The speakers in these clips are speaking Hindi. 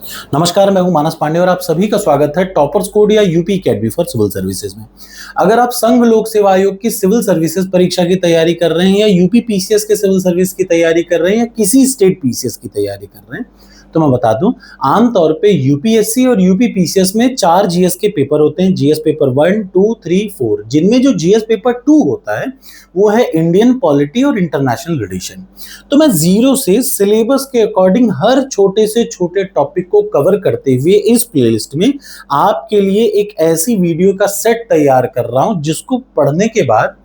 नमस्कार, मैं हूं मानस पांडे और आप सभी का स्वागत है टॉपर्स कोड या UP academy for civil services में। अगर आप संघ लोक सेवा आयोग की सिविल सर्विसेज परीक्षा की तैयारी कर रहे हैं या यूपी पीसीएस के सिविल सर्विस की तैयारी कर रहे हैं या किसी स्टेट पीसीएस की तैयारी कर रहे हैं, तो मैं बता दूं, आमतौर पे यूपीएससी और यूपी पीसीएस में 4 जीएस के पेपर होते हैं, जीएस पेपर 1, 2, 3, 4, जिनमें जो जीएस पेपर 2 होता है वो है इंडियन पॉलिटी और इंटरनेशनल रिलेशन। तो मैं जीरो से सिलेबस के अकॉर्डिंग हर छोटे से छोटे टॉपिक को कवर करते हुए इस प्लेलिस्ट में आपके लिए एक ऐसी वीडियो का सेट तैयार कर रहा हूं जिसको पढ़ने के बाद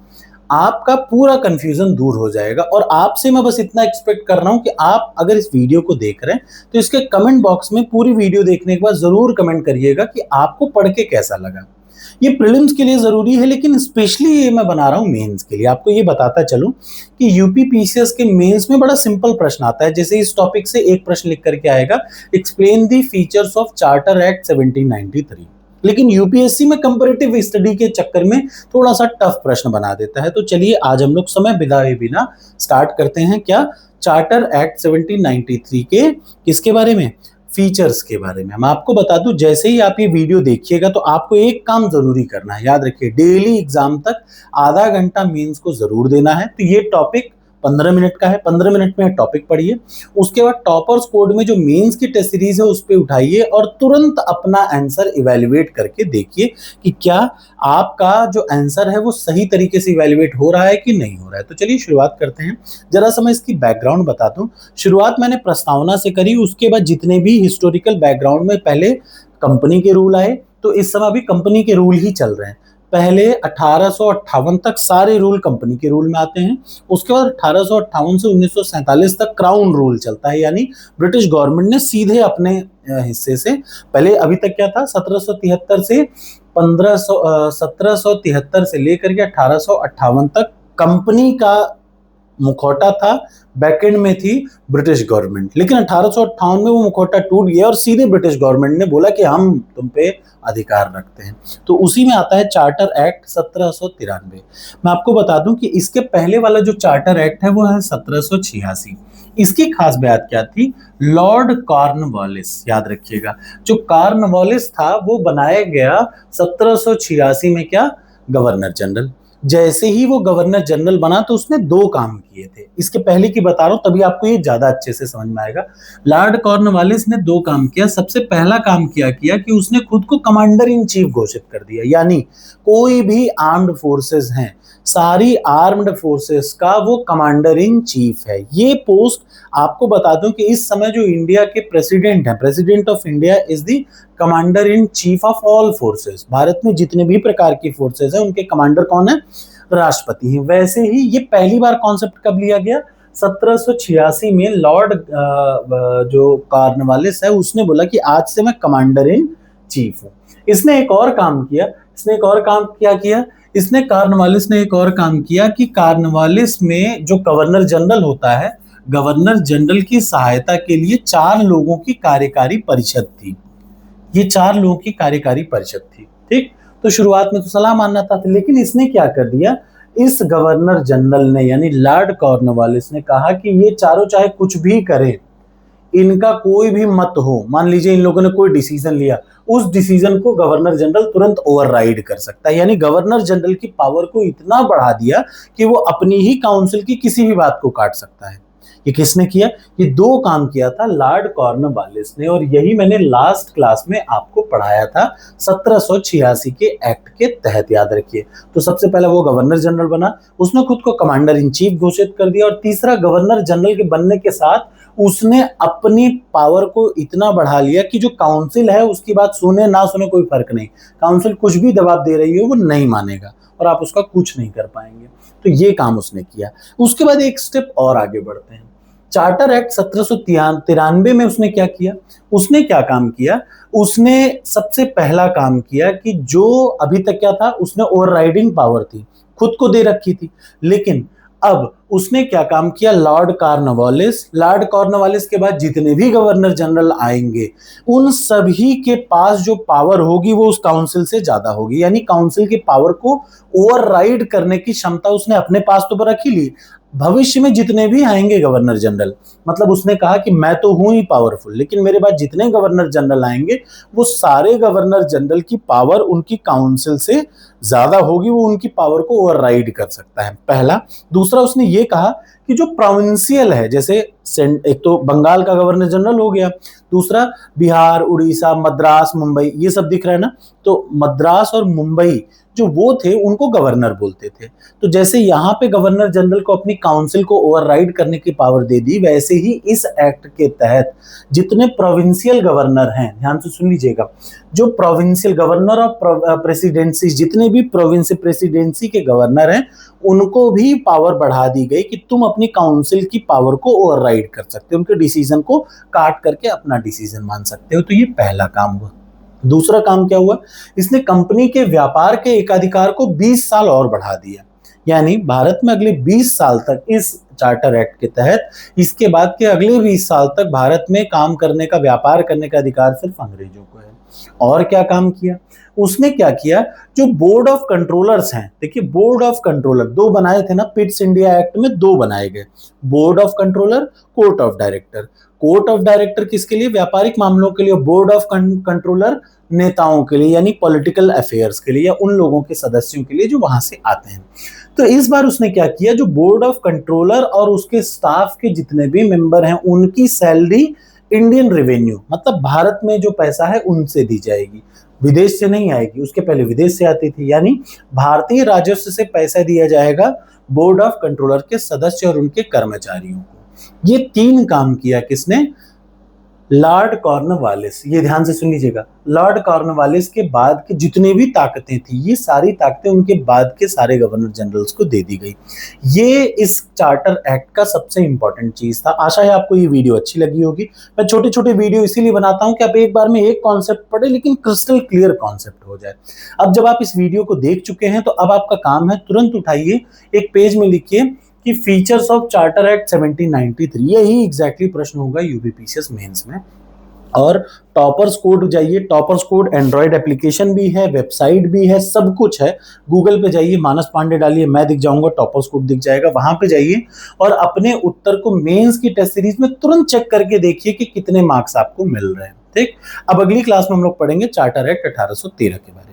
आपका पूरा कंफ्यूजन दूर हो जाएगा। और आपसे मैं बस इतना एक्सपेक्ट कर रहा हूं कि आप अगर इस वीडियो को देख रहे हैं तो इसके कमेंट बॉक्स में पूरी वीडियो देखने के बाद जरूर कमेंट करिएगा कि आपको पढ़ के कैसा लगा। ये प्रीलिम्स के लिए जरूरी है, लेकिन स्पेशली ये मैं बना रहा हूं मेंस के लिए। आपको ये बताता चलूं कि यूपी पीसीएस के मेंस में बड़ा सिंपल प्रश्न आता है। जैसे इस टॉपिक से एक प्रश्न लिख करके आएगा, explain the features of charter act 1793। लेकिन यूपीएससी में कंपैरेटिव स्टडी के चक्कर में थोड़ा सा टफ प्रश्न बना देता है। तो चलिए आज हम लोग समय बिताए बिना स्टार्ट करते हैं। क्या? चार्टर एक्ट 1793 के किसके बारे में? फीचर्स के बारे में। मैं आपको बता दूं, जैसे ही आप ये वीडियो देखिएगा तो आपको एक काम जरूरी करना है। याद रखिए, डेली एग्जाम तक आधा घंटा मेंस को जरूर देना है। तो ये टॉपिक 15 मिनट का है, 15 मिनट में टॉपिक पढ़िए। उसके बाद टॉपर्स कोड में जो मेंस की टेस्ट सीरीज है उस पर उठाइए और तुरंत अपना आंसर इवेल्युएट करके देखिए कि क्या आपका जो आंसर है वो सही तरीके से इवेल्युएट हो रहा है कि नहीं हो रहा है। तो चलिए शुरुआत करते हैं। जरा सा मैं इसकी बैकग्राउंड बता दूं। शुरुआत मैंने प्रस्तावना से करी, उसके बाद जितने भी हिस्टोरिकल बैकग्राउंड में पहले कंपनी के रूल आए, तो इस समय अभी कंपनी के रूल ही चल रहे हैं। पहले 1858 तक सारे रूल कंपनी के रूल में आते हैं। उसके बाद 1858 से 1947 तक क्राउन रूल चलता है, यानी ब्रिटिश गवर्नमेंट ने सीधे अपने हिस्से से, पहले अभी तक क्या था, 1773 से 1773 से लेकर के 1858 तक कंपनी का मुखौटा था, बैकएंड में थी ब्रिटिश गवर्नमेंट। लेकिन 1858 में वो मुखौटा टूट गया और सीधे ब्रिटिश गवर्नमेंट ने बोला कि हम तुम पे अधिकार रखते हैं। तो उसी में आता है चार्टर एक्ट 1793। मैं आपको बता दूं कि इसके पहले वाला जो चार्टर एक्ट है वो है 1786। इसकी खास बात क्या थी? लॉर्ड कॉर्नवालिस, याद रखिएगा, जो कॉर्नवालिस था वो बनाया गया 1786 में क्या? Governor general. जैसे ही वो गवर्नर जनरल बना तो उसने 2 काम किए थे। इसके पहले की बता रहा हूं तभी आपको ये ज्यादा अच्छे से समझ में आएगा। लॉर्ड कॉर्नवालिस ने 2 काम किया। सबसे पहला काम किया कि उसने खुद को कमांडर इन चीफ घोषित कर दिया, यानी कोई भी आर्म्ड फोर्सेस हैं, सारी आर्म्ड फोर्सेस का वो कमांडर इन चीफ है। ये पोस्ट आपको बता दूं कि इस समय जो इंडिया के प्रेसिडेंट हैं, president of India is the commander in chief of all forces. Bharat में जितने भी प्रकार की फोर्सेस हैं उनके कमांडर कौन है? राष्ट्रपति हैं। वैसे ही ये पहली बार कॉन्सेप्ट कब लिया गया? 1786 में लॉर्ड जो कॉर्नवालिस है उसने बोला कि आज से मैं कमांडर इन चीफ हूं। इसने एक और काम किया इसने कॉर्नवालिस ने एक और काम किया कि कॉर्नवालिस में जो गवर्नर जनरल होता है, गवर्नर जनरल की सहायता के लिए 4 लोगों की कार्यकारी परिषद थी। ये 4 लोगों की कार्यकारी परिषद थी, ठीक। तो शुरुआत में तो सलाह मानना था, लेकिन इसने क्या कर दिया, इस गवर्नर जनरल ने यानी लॉर्ड कॉर्नवालिस ने कहा कि ये चारों चाहे कुछ भी करें, इनका कोई भी मत हो, मान लीजिए इन लोगों ने कोई डिसीजन लिया, उस डिसीजन को गवर्नर जनरल तुरंत ओवरराइड कर सकता है। यानी गवर्नर जनरल की पावर को इतना बढ़ा दिया कि वो अपनी ही काउंसिल की किसी भी बात को काट सकता है। ये किसने किया? ये 2 काम किया था लॉर्ड कॉर्नवालिस ने, और यही मैंने लास्ट क्लास में आपको पढ़ाया था 1786 के एक्ट के तहत, याद रखिए। तो सबसे पहले वो गवर्नर जनरल बना, उसने खुद को कमांडर इन चीफ घोषित कर दिया, और तीसरा, गवर्नर जनरल के बनने के साथ उसने अपनी पावर को इतना बढ़ा लिया कि जो काउंसिल है उसकी बात सुने ना सुने कोई फर्क नहीं, काउंसिल कुछ भी दबाव दे रही हो वो नहीं मानेगा और आप उसका कुछ नहीं कर पाएंगे। तो ये काम उसने किया। उसके बाद एक स्टेप और आगे बढ़ते हैं। चार्टर एक्ट 1793 में उसने क्या किया? उसने क्या काम किया? उसने सबसे पहला काम किया कि जो अभी तक क्या था, उसने ओवरराइडिंग पावर थी, खुद को दे रखी थी, लेकिन अब उसने क्या काम किया? लॉर्ड कॉर्नवालिस के बाद जितने भी गवर्नर जनरल आएंगे उन सभी के पास जो पावर होगी वो उस काउंसिल से ज्यादा होगी, यानी काउंसिल की पावर को ओवरराइड करने की क्षमता उसने अपने पास तो रख ही ली, भविष्य में जितने भी आएंगे गवर्नर जनरल, मतलब उसने कहा कि मैं तो हूं ही पावरफुल, लेकिन मेरे बाद जितने गवर्नर जनरल आएंगे वो सारे गवर्नर जनरल की पावर उनकी काउंसिल से ज्यादा होगी, वो उनकी पावर को ओवरराइड कर सकता है, पहला। दूसरा उसने ये कहा कि जो प्रोविंशियल है, जैसे एक तो बंगाल का गवर्नर जनरल हो गया, दूसरा बिहार, उड़ीसा, मद्रास, मुंबई, ये सब दिख रहा है ना, तो मद्रास और मुंबई जो वो थे उनको गवर्नर बोलते थे। तो जैसे यहाँ पे गवर्नर जनरल को अपनी काउंसिल को ओवरराइड करने की पावर दे दी, वैसे ही इस एक्ट के तहत जितने प्रोविंशियल गवर्नर हैं, ध्यान से सुन लीजिएगा, जो प्रोविंशियल गवर्नर ऑफ प्रेसिडेंसी, जितने भी प्रोविंस प्रेसिडेंसी के गवर्नर हैं, उनको भी पावर बढ़ा दी गई कि तुम अपनी काउंसिल की पावर को ओवरराइड कर सकते हो, उनके डिसीजन को काट करके अपना डिसीजन मान सकते हो। तो ये पहला काम हुआ। दूसरा काम क्या हुआ, इसने कंपनी के व्यापार के एकाधिकार को 20 साल और बढ़ा दिया, यानी भारत में अगले 20 साल तक इस चार्टर एक्ट के तहत, इसके बाद के अगले 20 साल तक भारत में काम करने का, व्यापार करने का अधिकार सिर्फ अंग्रेजों को है। और क्या काम किया उसने, क्या किया, जो बोर्ड ऑफ कंट्रोलर्स हैं, देखिए बोर्ड ऑफ कंट्रोलर दो बनाए थे ना, पिट्स इंडिया एक्ट में दो बनाए गए, board of controller, court of director. Court of director किसके लिए, व्यापारिक मामलों के लिए, बोर्ड ऑफ कंट्रोलर नेताओं के लिए, यानी पॉलिटिकल अफेयर्स के लिए, या उन लोगों के सदस्यों के लिए जो वहां से आते हैं। तो इस बार उसने क्या किया, जो बोर्ड ऑफ कंट्रोलर और उसके स्टाफ के जितने भी मेंबर हैं, उनकी सैलरी इंडियन रेवेन्यू, मतलब भारत में जो पैसा है उनसे दी जाएगी, विदेश से नहीं आएगी। उसके पहले विदेश से आती थी, यानी भारतीय राजस्व से पैसा दिया जाएगा बोर्ड ऑफ कंट्रोलर के सदस्य और उनके कर्मचारियों को। ये तीन काम किया किसने, लॉर्ड कॉर्नवालिस। ये ध्यान से सुन लीजिएगा, लॉर्ड कॉर्नवालिस के बाद की जितनी भी ताकतें थी, ये सारी ताकतें उनके बाद के सारे गवर्नर जनरल्स को दे दी गई। ये इस चार्टर एक्ट का सबसे इंपॉर्टेंट चीज था। आशा है आपको ये वीडियो अच्छी लगी होगी। मैं छोटे छोटे वीडियो इसीलिए बनाता हूं कि आप एक बार में एक कॉन्सेप्ट पढ़े, लेकिन क्रिस्टल क्लियर कॉन्सेप्ट हो जाए। अब जब आप इस वीडियो को देख चुके हैं, तो अब आपका काम है, तुरंत उठाइए, एक पेज में लिखिए कि फीचर्स ऑफ चार्टर एक्ट 1793। यही एग्जैक्टली प्रश्न होगा यूपीपीसीएस मेंस में। और टॉपर्स कोड जाइए, टॉपर्स कोड एंड्रॉइड एप्लीकेशन भी है, वेबसाइट भी है, सब कुछ है। गूगल पे जाइए, मानस पांडे डालिए, मैं दिख जाऊंगा, टॉपर्स कोड दिख जाएगा, वहां पे जाइए और अपने उत्तर को मेंस की टेस्ट सीरीज में तुरंत चेक करके देखिए कि कितने मार्क्स आपको मिल रहे हैं। ठीक, अब अगली क्लास में हम लोग पढ़ेंगे चार्टर एक्ट 1813 के बारे में।